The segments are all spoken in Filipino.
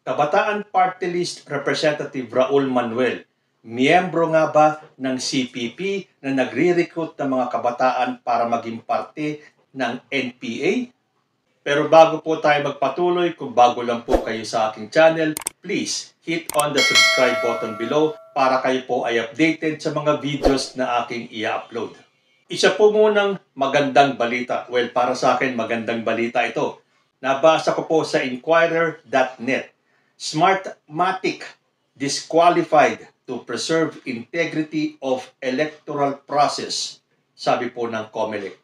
Kabataan Party List Representative Raul Manuel, miyembro nga ba ng CPP na nagre-recruit ng mga kabataan para maging parte ng NPA? Pero bago po tayo magpatuloy, kung bago lang po kayo sa aking channel, please hit on the subscribe button below para kayo po ay updated sa mga videos na aking i-upload. Isa po munang magandang balita. Well, para sa akin, magandang balita ito. Nabasa ko po sa Inquirer.net. Smartmatic disqualified to preserve integrity of electoral process, sabi po ng COMELEC.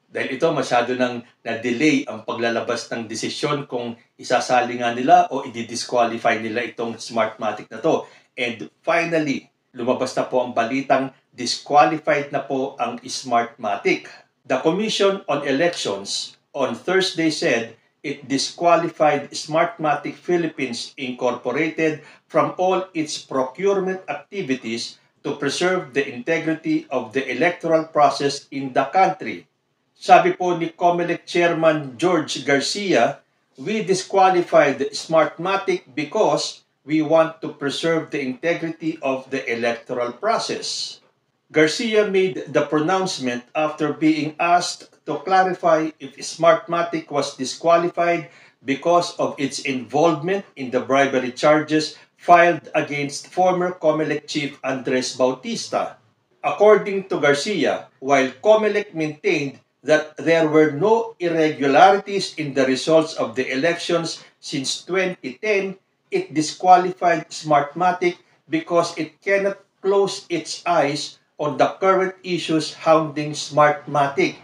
Dahil ito masyado nang na-delay ang paglalabas ng desisyon kung isasali nga nila o i-disqualify nila itong Smartmatic na to. And finally, lumabas na po ang balitang disqualified na po ang Smartmatic. The Commission on Elections on Thursday said it disqualified Smartmatic Philippines Incorporated from all its procurement activities to preserve the integrity of the electoral process in the country. Sabi po ni COMELEC Chairman George Garcia, we disqualified Smartmatic because we want to preserve the integrity of the electoral process. Garcia made the pronouncement after being asked to clarify if Smartmatic was disqualified because of its involvement in the bribery charges filed against former COMELEC Chief Andres Bautista. According to Garcia, while COMELEC maintained that there were no irregularities in the results of the elections since 2010, it disqualified Smartmatic because it cannot close its eyes on the current issues hounding Smartmatic.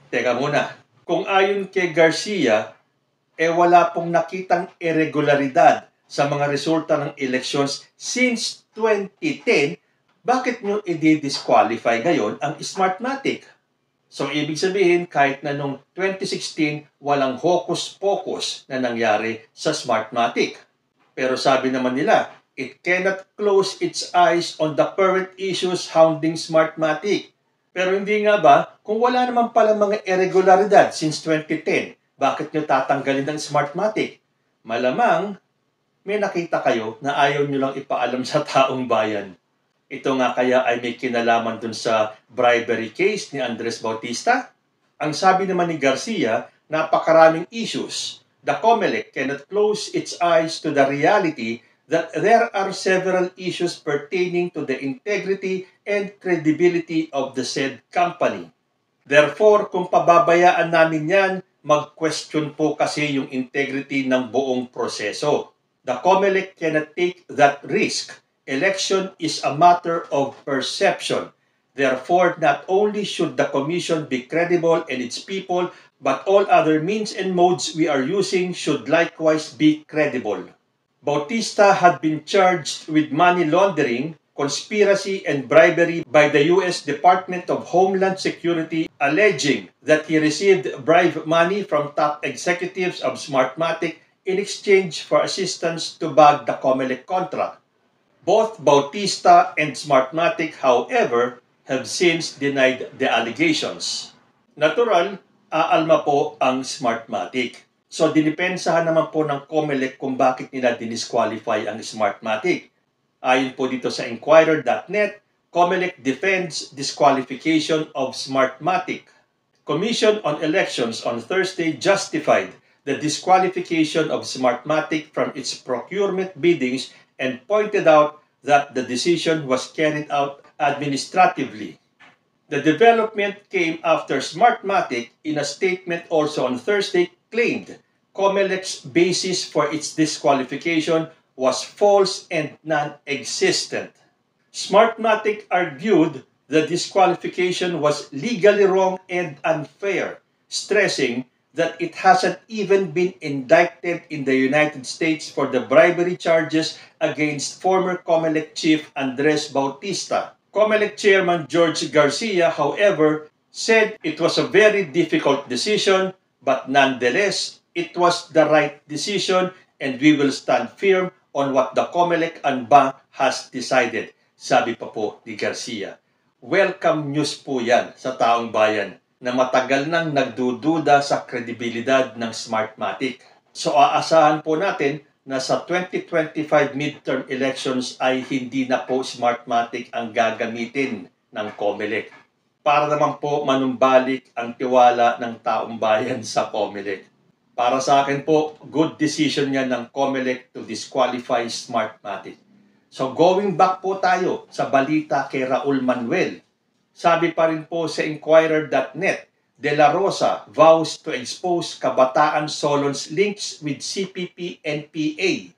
Teka muna, kung ayon kay Garcia, wala pong nakitang irregularidad sa mga resulta ng elections since 2010, bakit nyo i-disqualify ngayon ang Smartmatic? So, ibig sabihin, kahit na noong 2016, walang hocus-pocus na nangyari sa Smartmatic. Pero sabi naman nila, it cannot close its eyes on the current issues hounding Smartmatic. Pero hindi nga ba, kung wala naman pala mga irregularidad since 2010, bakit nyo tatanggalin ang Smartmatic? Malamang, may nakita kayo na ayaw nyo lang ipaalam sa taong bayan. Ito nga kaya ay may kinalaman dun sa bribery case ni Andres Bautista? Ang sabi naman ni Garcia, napakaraming issues. The COMELEC cannot close its eyes to the reality that there are several issues pertaining to the integrity and credibility of the said company. Therefore, kung pababayaan namin yan, mag-question po kasi yung integrity ng buong proseso. The COMELEC cannot take that risk. Election is a matter of perception. Therefore, not only should the Commission be credible and its people, but all other means and modes we are using should likewise be credible. Bautista had been charged with money laundering, conspiracy, and bribery by the U.S. Department of Homeland Security, alleging that he received bribe money from top executives of Smartmatic in exchange for assistance to bag the COMELEC contract. Both Bautista and Smartmatic, however, have since denied the allegations. Natural, aalma po ang Smartmatic. So, dinipensahan naman po ng COMELEC kung bakit nila dinisqualify ang Smartmatic. Ayon po dito sa Inquirer.net, COMELEC defends disqualification of Smartmatic. Commission on Elections on Thursday justified the disqualification of Smartmatic from its procurement biddings and pointed out that the decision was carried out administratively. The development came after Smartmatic, in a statement also on Thursday, claimed COMELEC's basis for its disqualification was false and non-existent. Smartmatic argued the disqualification was legally wrong and unfair, stressing that it hasn't even been indicted in the United States for the bribery charges against former COMELEC Chief Andres Bautista. COMELEC Chairman George Garcia, however, said it was a very difficult decision, but nonetheless, it was the right decision and we will stand firm on what the COMELEC and bank has decided, sabi pa po ni Garcia. Welcome news po yan sa taong bayan na matagal nang nagdududa sa kredibilidad ng Smartmatic. So aasahan po natin na sa 2025 midterm elections ay hindi na po Smartmatic ang gagamitin ng COMELEC. Para naman po manumbalik ang tiwala ng taong bayan sa COMELEC. Para sa akin po, good decision yan ng COMELEC to disqualify Smartmatic. So going back po tayo sa balita kay Raul Manuel. Sabi pa rin po sa Inquirer.net, De La Rosa vows to expose Kabataan Solon's links with CPP-NPA.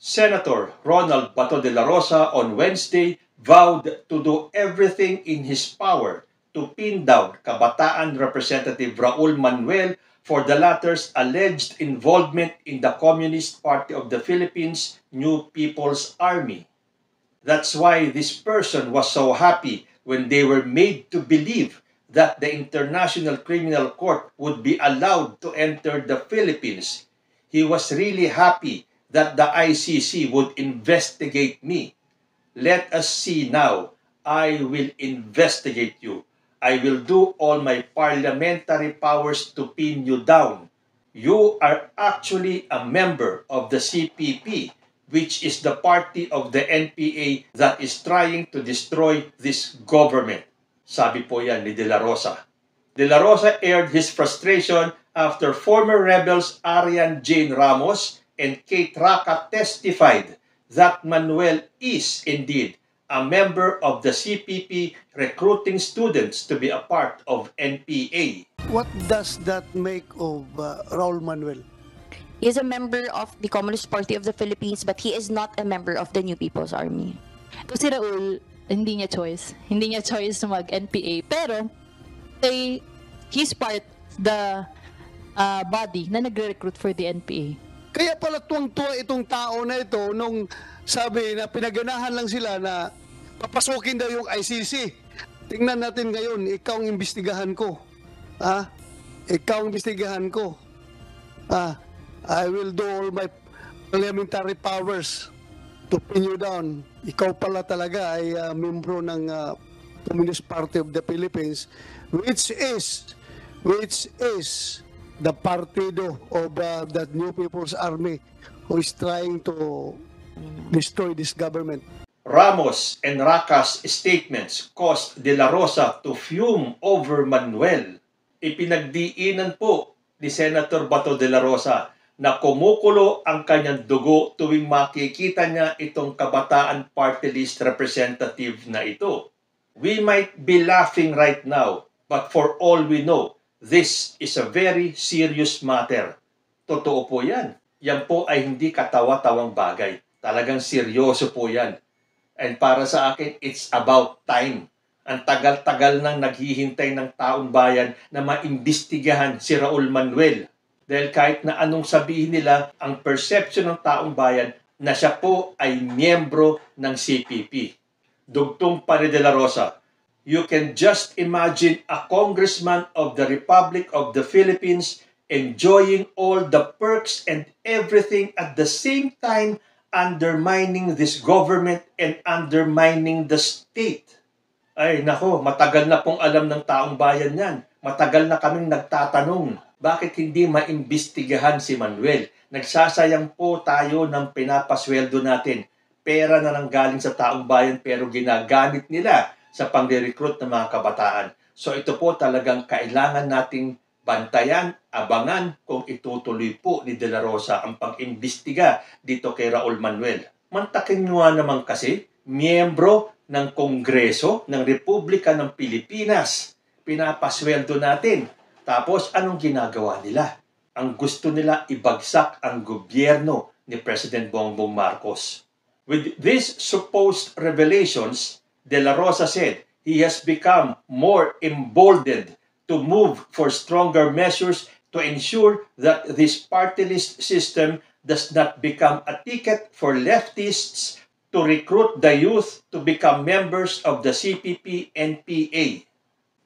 Senator Ronald Bato de la Rosa on Wednesday vowed to do everything in his power to pin down Kabataan Representative Raul Manuel for the latter's alleged involvement in the Communist Party of the Philippines New People's Army. That's why this person was so happy when they were made to believe that the International Criminal Court would be allowed to enter the Philippines. He was really happy that the ICC would investigate me. Let us see now. I will investigate you. I will do all my parliamentary powers to pin you down. You are actually a member of the CPP, which is the party of the NPA that is trying to destroy this government. Sabi po yan ni De La Rosa. De La Rosa aired his frustration after former rebels Arian Jane Ramos and Kate Raca testified that Manuel is indeed a member of the CPP recruiting students to be a part of NPA. What does that make of Raul Manuel? He is a member of the Communist Party of the Philippines, but he is not a member of the New People's Army. Ito si Raul, hindi niya choice. Hindi niya choice na mag-NPA. Pero, he's part the body na nagre-recruit for the NPA. Kaya pala tuwang-tuwa itong tao na ito nung sabi na pinaganahan lang sila na papasukin daw yung ICC. Tingnan natin ngayon, ikaw ang imbestigahan ko. Ikaw ang imbestigahan ko. I will do all my parliamentary powers to pin you down. Ikaw pala talaga ay membro ng Communist Party of the Philippines, which is the partido of the New People's Army who is trying to destroy this government. Ramos and Raca's statements caused De La Rosa to fume over Manuel. Ipinagdiinan po ni Senator Bato de la Rosa na kumukulo ang kanyang dugo tuwing makikita niya itong Kabataan Party List representative na ito. We might be laughing right now, but for all we know, this is a very serious matter. Totoo po yan. Yan po ay hindi katawa-tawang bagay. Talagang seryoso po yan. And para sa akin, it's about time. Ang tagal-tagal nang naghihintay ng taong bayan na maimbestigahan si Raul Manuel. Dahil kahit na anong sabihin nila, ang perception ng taong bayan na siya po ay miyembro ng CPP. Dugtong pa ni De La Rosa, you can just imagine a congressman of the Republic of the Philippines enjoying all the perks and everything at the same time undermining this government and undermining the state. Ay nako, matagal na pong alam ng taong bayan yan. Matagal na kaming nagtatanong, bakit hindi maimbestigahan si Manuel? Nagsasayang po tayo ng pinapasweldo natin. Pera na nanggaling sa taong bayan pero ginagamit nila sa pang-recruit ng mga kabataan. So ito po talagang kailangan nating bantayan, abangan kung itutuloy po ni De La Rosa ang pag-imbestiga dito kay Raul Manuel. Mantakin nyo naman kasi, miyembro ng Kongreso ng Republika ng Pilipinas. Pinapasweldo natin. Tapos anong ginagawa nila? Ang gusto nila ibagsak ang gobyerno ni President Bongbong Marcos. With these supposed revelations, De La Rosa said he has become more emboldened to move for stronger measures to ensure that this party list system does not become a ticket for leftists to recruit the youth to become members of the CPP-NPA.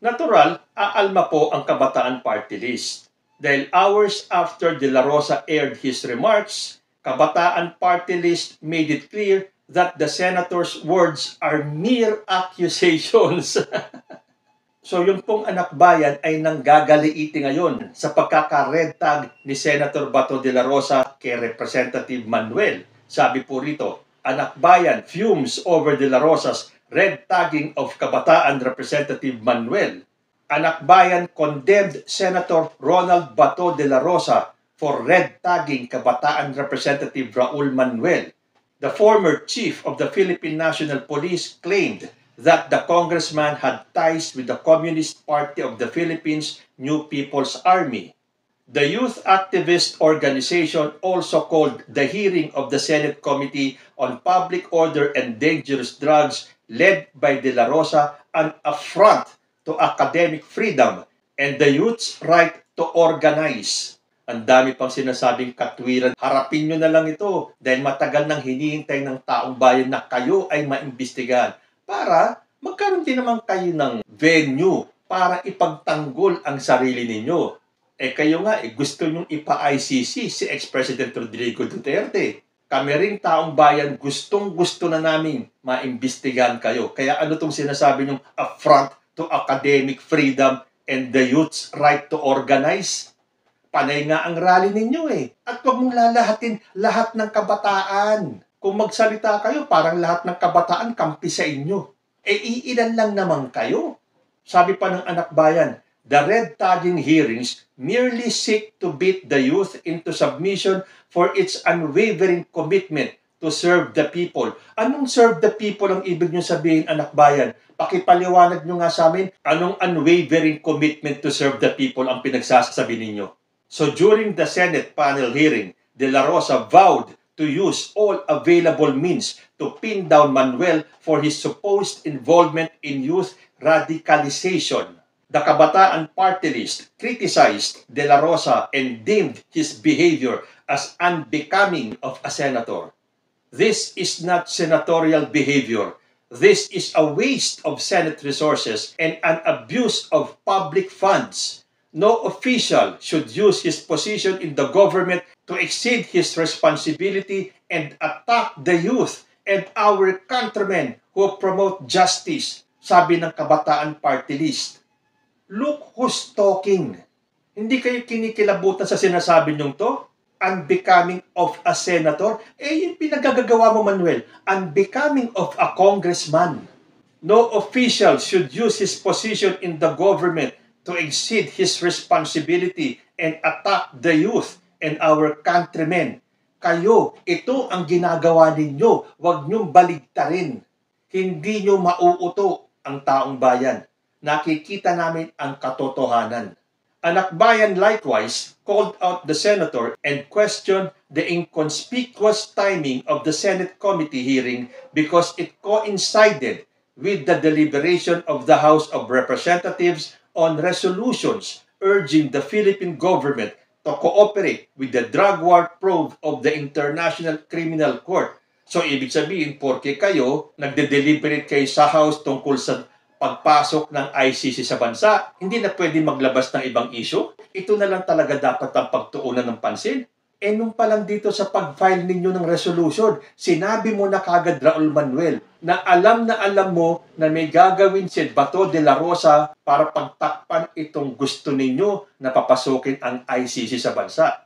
Natural, aalma po ang Kabataan Party List. Dahil hours after De La Rosa aired his remarks, Kabataan Party List made it clear that the senator's words are mere accusations. So yung pong anak bayan ay nanggagaliiti ngayon sa pagkaka-red tag ni Senator Bato de la Rosa kay Representative Manuel. Sabi po rito, anak bayan fumes over de la Rosa's red tagging of Kabataan Representative Manuel. Anak bayan condemned Senator Ronald Bato de la Rosa for red tagging Kabataan Representative Raul Manuel. The former chief of the Philippine National Police claimed that the congressman had ties with the Communist Party of the Philippines New People's Army. The youth activist organization also called the hearing of the Senate Committee on Public Order and Dangerous Drugs led by De La Rosa an affront to academic freedom and the youth's right to organize. Ang dami pang sinasabing katwiran. Harapin nyo na lang ito dahil matagal nang hinihintay ng taong bayan na kayo ay maimbestigahan para magkaroon din naman kayo ng venue para ipagtanggol ang sarili ninyo. Kayo nga, gusto nyong ipa-ICC si ex-President Rodrigo Duterte. Kami ring taong bayan, gustong-gusto na namin maimbestigahan kayo. Kaya ano itong sinasabi nyong affront to academic freedom and the youth's right to organize? Panay nga ang rally ninyo At huwag mong lalahatin lahat ng kabataan. Kung magsalita kayo, parang lahat ng kabataan kampi sa inyo. Iilan lang naman kayo. Sabi pa ng anak bayan, the red tagging hearings merely seek to beat the youth into submission for its unwavering commitment to serve the people. Anong serve the people ang ibig nyo sabihin, anak bayan? Pakipaliwanag nyo nga sa amin, anong unwavering commitment to serve the people ang pinagsasabi ninyo? So during the Senate panel hearing, De La Rosa vowed to use all available means to pin down Manuel for his supposed involvement in youth radicalization. The Kabataan Party List criticized De La Rosa and deemed his behavior as unbecoming of a senator. This is not senatorial behavior. This is a waste of Senate resources and an abuse of public funds. No official should use his position in the government to exceed his responsibility and attack the youth and our countrymen who promote justice, sabi ng Kabataan Party List. Look who's talking. Hindi kayo kinikilabutan sa sinasabi niyong to? Unbecoming of a senator? Yung pinagagagawa mo, Manuel, unbecoming of a congressman. No official should use his position in the government to exceed his responsibility and attack the youth and our countrymen. Kayo, ito ang ginagawa ninyo. Huwag niyong baligtarin. Hindi niyo mauuto ang taong bayan. Nakikita namin ang katotohanan. Anak bayan likewise called out the senator and questioned the inconspicuous timing of the Senate committee hearing because it coincided with the deliberation of the House of Representatives on resolutions urging the Philippine government to cooperate with the drug war probe of the International Criminal Court. So, ibig sabihin, porke kayo, nagde-deliberate kayo sa House tungkol sa pagpasok ng ICC sa bansa, hindi na pwede maglabas ng ibang issue? Ito na lang talaga dapat ang pagtuunan ng pansin? Nung palang dito sa pag-file ninyo ng resolution, sinabi mo na kagad, Raul Manuel, na alam mo na may gagawin si Bato de la Rosa para pagtakpan itong gusto ninyo na papasukin ang ICC sa bansa.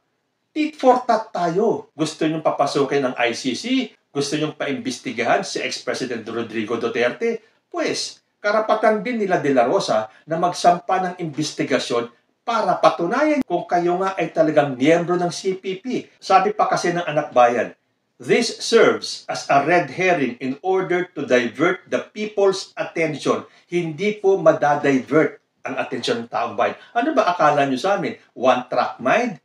Tit for tat tayo. Gusto nyong papasukin ang ICC? Gusto nyong paimbestigahan si ex-President Rodrigo Duterte? Pues, karapatan din nila De La Rosa na magsampa ng investigasyon para patunayan kung kayo nga ay talagang miyembro ng CPP. Sabi pa kasi ng anak bayan, this serves as a red herring in order to divert the people's attention. Hindi po madadivert ang atensyon ng taong bayan. Ano ba akala nyo sa amin? One-track mind?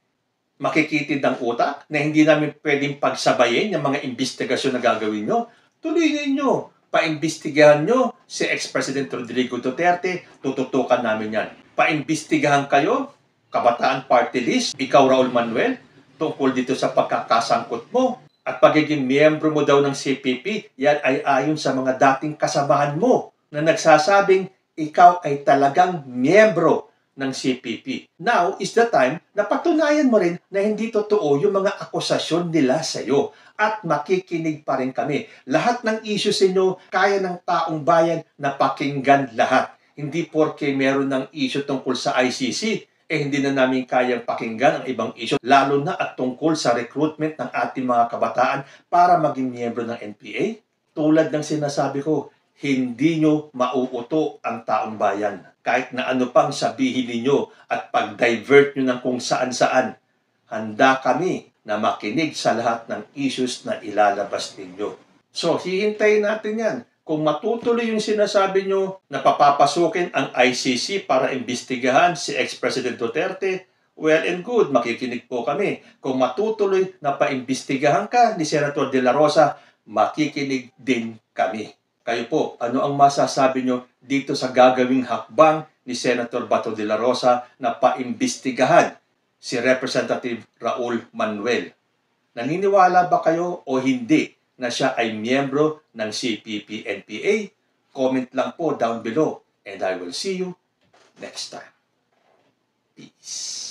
Makikitid ang utak na hindi namin pwedeng pagsabayin yung mga investigasyon na gagawin nyo? Tuloy ninyo. Paimbestigahan nyo si ex-President Rodrigo Duterte, tututukan namin yan. Paimbestigahan kayo, Kabataan Party List, ikaw Raul Manuel, tungkol dito sa pagkakasangkot mo at pagiging miyembro mo daw ng CPP, yan ay ayon sa mga dating kasamahan mo na nagsasabing ikaw ay talagang miyembro ng CPP. Now is the time na patunayan mo rin na hindi totoo yung mga akusasyon nila sa iyo at makikinig pa rin kami. Lahat ng issues ninyo, kaya ng taong bayan na pakinggan lahat. Hindi porke meron ng issue tungkol sa ICC, hindi na namin kayang pakinggan ang ibang issue, lalo na at tungkol sa recruitment ng ating mga kabataan para maging miyembro ng NPA. Tulad ng sinasabi ko, hindi nyo mauuto ang taong bayan. Kahit na ano pang sabihin ninyo at pag-divert nyo ng kung saan-saan, handa kami na makinig sa lahat ng issues na ilalabas ninyo. So, hihintayin natin yan. Kung matutuloy yung sinasabi nyo na papapasukin ang ICC para imbestigahan si ex-President Duterte, well and good, makikinig po kami. Kung matutuloy na paimbestigahan ka ni Senator De La Rosa, makikinig din kami. Kayo po, ano ang masasabi nyo dito sa gagawing hakbang ni Senator Bato de la Rosa na paimbestigahan si Representative Raul Manuel? Naniniwala ba kayo o hindi na siya ay miyembro ng CPP-NPA? Comment lang po down below and I will see you next time. Peace.